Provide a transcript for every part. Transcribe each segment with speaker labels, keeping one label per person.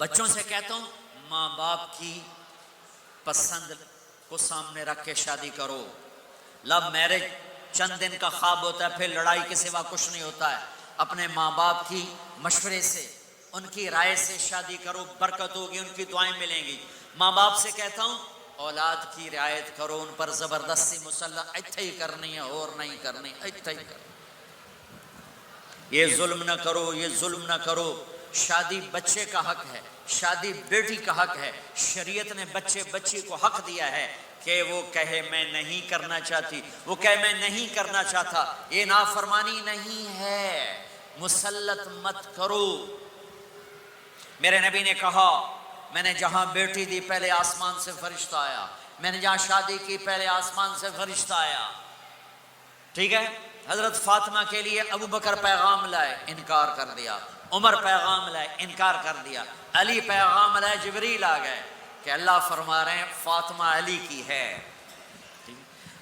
Speaker 1: بچوں سے کہتا ہوں ماں باپ کی پسند کو سامنے رکھ کے شادی کرو. لو میرج چند دن کا خواب ہوتا ہے، پھر لڑائی کے سوا کچھ نہیں ہوتا ہے. اپنے ماں باپ کی مشورے سے، ان کی رائے سے شادی کرو، برکت ہوگی، ان کی دعائیں ملیں گی. ماں باپ سے کہتا ہوں اولاد کی رعایت کرو، ان پر زبردستی مسلط ایتھے ہی کرنی ہے اور نہیں کرنی، ایتھے ہی کرنی، یہ ظلم نہ کرو، یہ ظلم نہ کرو. شادی بچے کا حق ہے، شادی بیٹی کا حق ہے. شریعت نے بچی کو حق دیا ہے کہ وہ کہے میں نہیں کرنا چاہتی، وہ کہے میں نہیں کرنا چاہتا. یہ نافرمانی نہیں ہے، مسلط مت کرو. میرے نبی نے کہا میں نے جہاں بیٹی دی پہلے آسمان سے فرشتہ آیا، میں نے جہاں شادی کی پہلے آسمان سے فرشتہ آیا. ٹھیک ہے. حضرت فاطمہ کے لیے ابو بکر پیغام لائے، انکار کر دیا. عمر پیغام لائے، انکار کر دیا. علی پیغام لائے، جبریل آ گئے کہ اللہ فرما رہے ہیں فاطمہ علی کی ہے.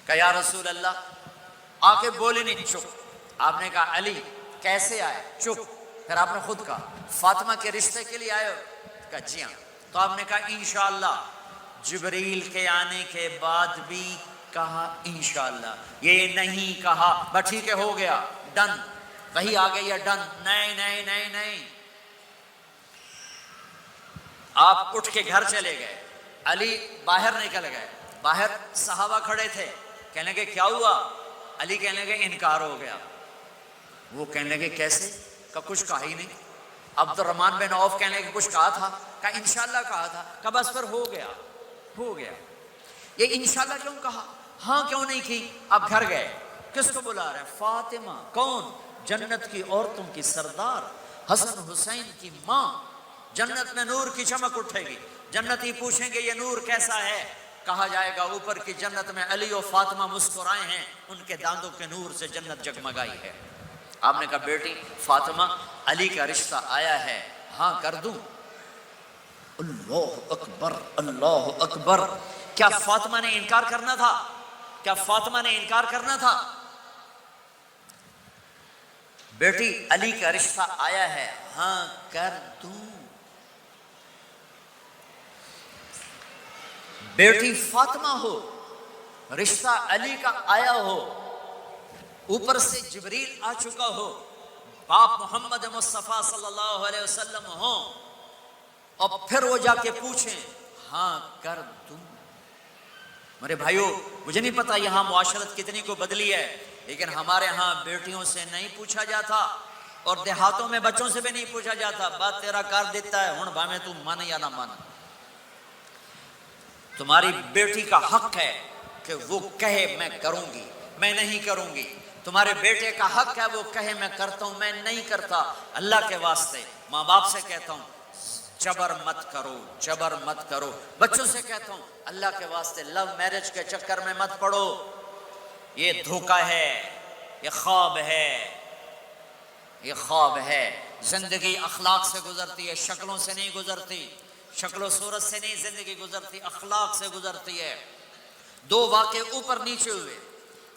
Speaker 1: کہ یا رسول اللہ، آ کے بولے نہیں، چپ. آپ نے کہا علی کیسے آئے؟ چپ. پھر آپ نے خود کہا فاطمہ کے رشتے کے لیے آئے ہو؟ کہا جی ہاں. تو آپ نے کہا انشاءاللہ. جبریل کے آنے کے بعد بھی کہا انشاءاللہ، یہ نہیں کہا بس ٹھیک ہے ہو گیا ڈن، وہی آ گئی ہے ڈن. نہیں نہیں نہیں نہیں. آپ اٹھ کے گھر چلے گئے، علی باہر نکل گئے. باہر صحابہ کھڑے تھے، کہنے لگے کیا ہوا؟ علی کہنے لگے انکار ہو گیا. وہ کہنے لگے کیسے؟ کہ کچھ کہا ہی نہیں. عبد الرحمن بن عوف کہنے لگے کچھ کہا تھا؟ کہ انشاءاللہ کہا تھا. کہ بس پھر ہو گیا ہو گیا. یہ انشاءاللہ کیوں کہا؟ ہاں کیوں نہیں کی؟ آپ گھر گئے، کس کو بلا رہے ہیں؟ فاطمہ. کون؟ جنت کی عورتوں کی سردار، حسن حسین کی ماں. جنت میں نور کی چمک اٹھے گی. جنتی پوچھیں گے یہ نور کیسا ہے؟ کہا جائے گا اوپر کی جنت میں علی و فاطمہ مسکرائے ہیں، ان کے دانتوں کے نور سے جنت جگمگائی ہے. آپ نے کہا بیٹی فاطمہ علی کا رشتہ آیا ہے، ہاں کر دوں؟ اللہ اکبر اللہ اکبر. کیا فاطمہ نے انکار کرنا تھا؟ کیا فاطمہ نے انکار کرنا تھا؟ بیٹی علی کا رشتہ آیا ہے، ہاں کر دوں. بیٹی فاطمہ ہو، رشتہ علی کا آیا ہو، اوپر سے جبریل آ چکا ہو، باپ محمد مصطفیٰ صلی اللہ علیہ وسلم ہو، اور پھر وہ جا کے پوچھیں ہاں کر دوں. میرے بھائیو، مجھے نہیں پتا یہاں معاشرت کتنی کو بدلی ہے، لیکن ہمارے ہاں بیٹیوں سے نہیں پوچھا جاتا، اور دیہاتوں میں بچوں سے بھی نہیں پوچھا جاتا. بات تیرا کار دیتا ہے، ہن بھاویں تو من یا نہ من. تمہاری بیٹی کا حق ہے کہ وہ کہے میں کروں گی، میں نہیں کروں گی. تمہارے بیٹے کا حق ہے وہ کہے میں کرتا ہوں، میں نہیں کرتا. اللہ کے واسطے ماں باپ سے کہتا ہوں جبر مت کرو، جبر مت کرو. بچوں سے کہتا ہوں اللہ کے واسطے لو میرج کے چکر میں مت پڑو. یہ دھوکہ ہے، یہ خواب ہے، یہ خواب ہے. زندگی اخلاق سے گزرتی ہے، شکلوں سے نہیں گزرتی. شکل و صورت سے نہیں زندگی گزرتی، اخلاق سے گزرتی ہے. دو واقعے اوپر نیچے ہوئے.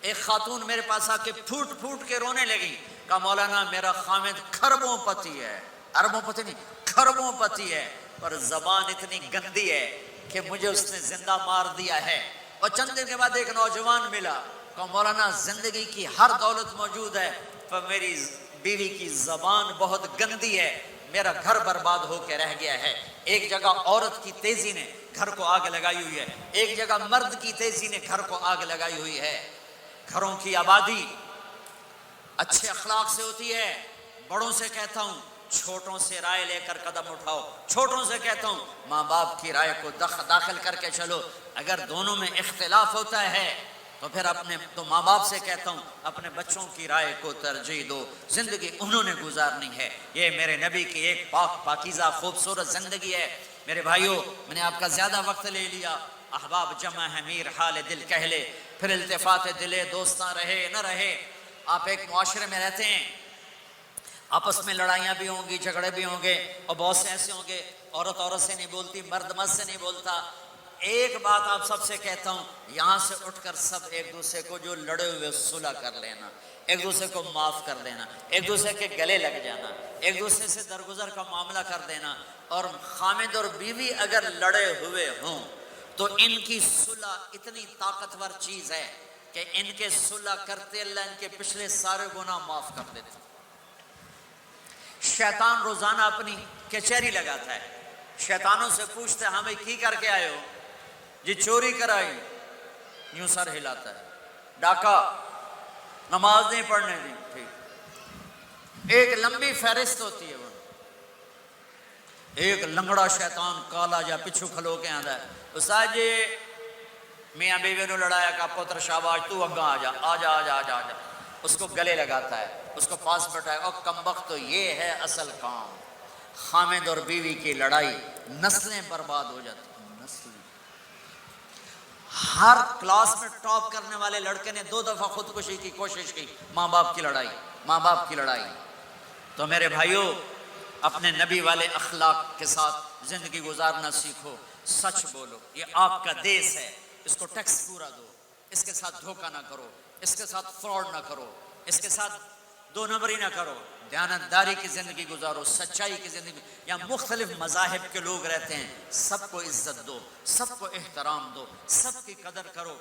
Speaker 1: ایک خاتون میرے پاس آ کے پھوٹ پھوٹ کے رونے لگی. کہا مولانا میرا خامد کھربوں پتی ہے، اربوں پتی نہیں کھربوں پتی ہے، پر زبان اتنی گندی ہے کہ مجھے اس نے زندہ مار دیا ہے. اور چند دن کے بعد ایک نوجوان ملا. کہا مولانا زندگی کی ہر دولت موجود ہے پر میری بیوی کی زبان بہت گندی ہے، میرا گھر برباد ہو کے رہ گیا ہے. ایک جگہ عورت کی تیزی نے گھر کو آگ لگائی ہوئی ہے، ایک جگہ مرد کی تیزی نے گھر کو آگ لگائی ہوئی ہے. گھروں کی آبادی اچھے اخلاق سے ہوتی ہے. بڑوں سے کہتا ہوں چھوٹوں سے رائے لے کر قدم اٹھاؤ. چھوٹوں سے کہتا ہوں ماں باپ کی رائے کو داخل کر کے چلو. اگر دونوں میں اختلاف ہوتا ہے تو پھر تو ماں باپ سے کہتا ہوں اپنے بچوں کی رائے کو ترجیح دو. زندگی انہوں نے گزارنی ہے. یہ میرے نبی کی ایک پاک پاکیزہ خوبصورت زندگی ہے. میرے بھائیوں، میں نے آپ کا زیادہ وقت لے لیا. احباب جمع ہے میر حال دل کہہ لے، پھر التفات دلے دوستاں رہے نہ رہے. آپ ایک معاشرے میں رہتے ہیں، آپس میں لڑائیاں بھی ہوں گی، جھگڑے بھی ہوں گے، اور بہت سے ایسے ہوں گے عورت عورت سے نہیں بولتی، مرد مرد سے نہیں بولتا. ایک بات آپ سب سے کہتا ہوں، یہاں سے اٹھ کر سب ایک دوسرے کو جو لڑے ہوئے صلح کر لینا، ایک دوسرے کو معاف کر دینا، ایک دوسرے کے گلے لگ جانا، ایک دوسرے سے درگزر کا معاملہ کر دینا. اور خامد اور بیوی اگر لڑے ہوئے ہوں تو ان کی صلح اتنی طاقتور چیز ہے کہ ان کے صلح کرتے اللہ ان کے پچھلے سارے گناہ معاف کر دیتے. شیطان روزانہ اپنی کچہری لگاتا ہے، شیطانوں سے پوچھتے ہیں ہاں بھائی کی کر کے آئے ہو؟ جی چوری کرائی. یوں سر ہلاتا ہے. ڈاکہ، نماز نہیں پڑھنے دی. ٹھیک. ایک لمبی فہرست ہوتی ہے. وہ ایک لنگڑا شیطان کالا جا پچھو کھلو کے آندا ہے، استاد جی میاں بیوی نے لڑایا کا پتر شاباش تو اگا آ جا آ جا آ جا آ جا آ جا. اس کو گلے لگاتا ہے، اس کو پاس بٹھائے. اور کمبخت تو یہ ہے اصل کام. خامد اور بیوی کی لڑائی نسلیں برباد ہو جاتی ہیں. نسلیں. ہر کلاس میں ٹاپ کرنے والے لڑکے نے 2 دفعہ خودکشی کی کوشش کی. ماں باپ کی لڑائی، ماں باپ کی لڑائی. تو میرے بھائیوں اپنے نبی والے اخلاق کے ساتھ زندگی گزارنا سیکھو. سچ بولو، یہ آپ کا دیس ہے، اس کو ٹیکس پورا دو، اس کے ساتھ دھوکہ نہ کرو، اس کے ساتھ فراڈ نہ کرو، اس کے ساتھ 2 نمبری نہ کرو. دیانتداری کی زندگی گزارو، سچائی کی زندگی. یہاں مختلف مذاہب کے لوگ رہتے ہیں، سب کو عزت دو، سب کو احترام دو، سب کی قدر کرو.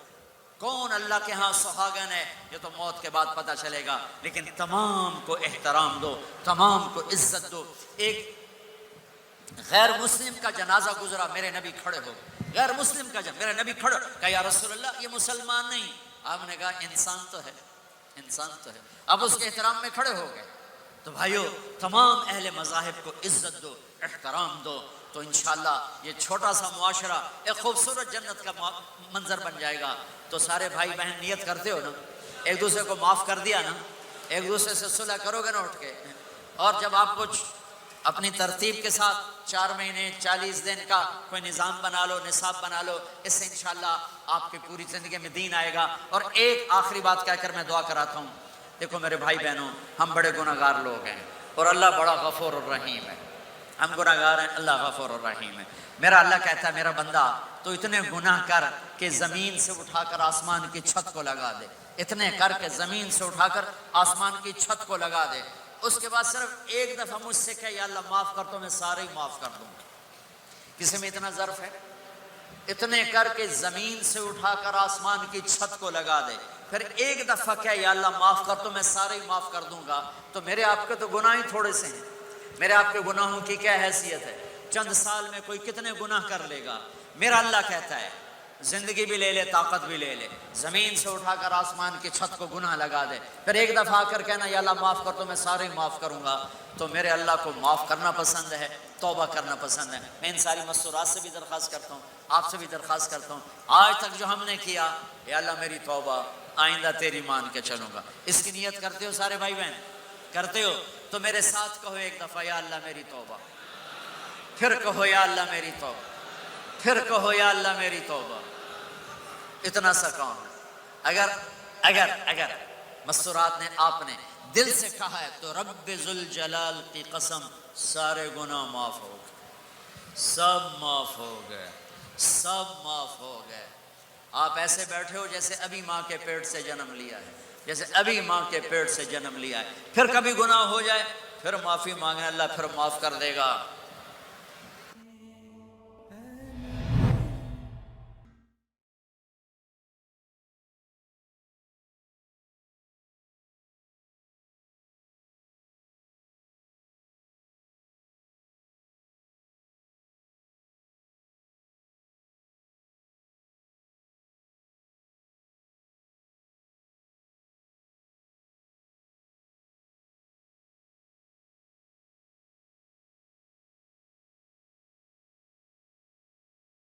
Speaker 1: کون اللہ کے ہاں سہاگن ہے یہ تو موت کے بعد پتہ چلے گا، لیکن تمام کو احترام دو، تمام کو عزت دو. ایک غیر مسلم کا جنازہ گزرا، میرے نبی کھڑے ہو. غیر مسلم کا میرے نبی کھڑے کہا یا رسول اللہ یہ مسلمان نہیں. آپ نے کہا انسان تو ہے، انسان تو ہے. اب اس کے احترام میں کھڑے ہو گئے. تو بھائیو تمام اہل مذاہب کو عزت دو، احترام دو، تو انشاءاللہ یہ چھوٹا سا معاشرہ ایک خوبصورت جنت کا منظر بن جائے گا. تو سارے بھائی بہن نیت کرتے ہو نا، ایک دوسرے کو معاف کر دیا نا، ایک دوسرے سے صلح کرو گے نا اٹھ کے. اور جب آپ کچھ اپنی ترتیب کے ساتھ 4 مہینے 40 دن کا کوئی نظام بنا لو، نصاب بنا لو، اس سے انشاءاللہ آپ کی پوری زندگی میں دین آئے گا. اور ایک آخری بات کہہ کر میں دعا کراتا ہوں. دیکھو میرے بھائی بہنوں، ہم بڑے گناہ گار لوگ ہیں اور اللہ بڑا غفور الرحیم ہے. ہم گناہ گار ہیں، اللہ غفور الرحیم ہے. میرا اللہ کہتا ہے میرا بندہ تو اتنے گناہ کر کہ زمین سے اٹھا کر آسمان کی چھت کو لگا دے. اتنے کر کے زمین سے اٹھا کر آسمان کی چھت کو لگا دے. اس کے بعد صرف ایک دفعہ مجھ سے کہ یا اللہ معاف کر تو میں سارے ہی معاف کر دوں گا. کسی میں اتنا ظرف ہے؟ اتنے کر کے زمین سے اٹھا کر آسمان کی چھت کو لگا دے. پھر ایک دفعہ کہ یا اللہ معاف کر تو میں سارے ہی معاف کر دوں گا. تو میرے آپ کے تو گناہ ہی تھوڑے سے ہیں. میرے آپ کے گناہوں کی کیا حیثیت ہے؟ چند سال میں کوئی کتنے گناہ کر لے گا. میرا اللہ کہتا ہے زندگی بھی لے لے، طاقت بھی لے لے، زمین سے اٹھا کر آسمان کی چھت کو گناہ لگا دے. پھر ایک دفعہ آ کر کہنا یا اللہ معاف کر تو میں سارے ہی معاف کروں گا. تو میرے اللہ کو معاف کرنا پسند ہے، توبہ کرنا پسند ہے. میں ان ساری مستورات سے بھی درخواست کرتا ہوں، آپ سے بھی درخواست کرتا ہوں، آج تک جو ہم نے کیا یا اللہ میری توبہ، آئندہ تیری مان کے چلوں گا. اس کی نیت کرتے ہو سارے بھائی بہن؟ کرتے ہو تو میرے ساتھ کہو ایک دفعہ یا اللہ میری توبہ. پھر کہو یا اللہ میری توبہ. پھر کہو یا اللہ میری توبہ. اتنا سا کام ہے. اگر مستورات نے آپ نے دل سے کہا ہے تو رب ذوالجلال کی قسم سارے گناہ معاف ہو گئے، سب معاف ہو گئے، سب معاف ہو گئے. آپ ایسے بیٹھے ہو جیسے ابھی ماں کے پیٹ سے جنم لیا ہے، جیسے ابھی ماں کے پیٹ سے جنم لیا ہے. پھر کبھی گناہ ہو جائے پھر معافی مانگے، اللہ پھر معاف کر دے گا.